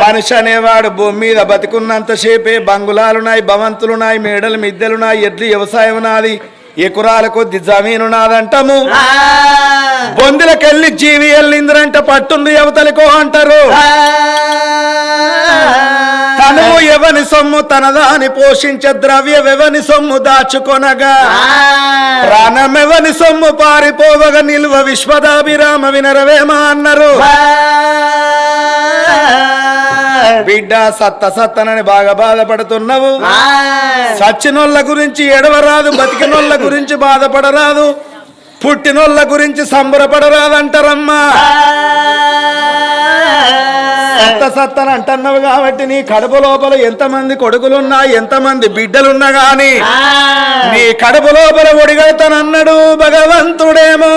మనిషి అనేవాడు భూమి మీద బతికున్నంతసేపే బంగులాలున్నాయి, భవంతులున్నాయి, మేడలు మిద్దెలున్నాయి, ఎడ్లు వ్యవసాయం నాది, ఎకురాల కొద్ది జమీను నాదంటాము. బొందులకెళ్ళి జీవి వెళ్ళిందిరంట పట్టుంది అవతలికో అంటారు. తను ఎవని సొమ్ము తనదాని పోషించే ద్రవ్యమెవని సొమ్ము దాచుకొనగా, ప్రాణమెవని సొమ్ము పారిపోవగా నిల్వ విశ్వదాభిరామ వినరవేమా అన్నారు. బిడ్డ సత్తనని బాగా బాధపడుతున్నావు. సచ్చినోళ్ళ గురించి ఎడవరాదు, బతికినోళ్ళ గురించి బాధపడరాదు, పుట్టినోళ్ళ గురించి సంబరపడరాదంటారమ్మా. సత్తని అంటున్నావు కాబట్టి నీ కడుపు లోపల ఎంతమంది కొడుకులున్నా ఎంతమంది బిడ్డలున్నా గాని నీ కడుపు లోపల ఒడిగడతానన్నాడు భగవంతుడేమో.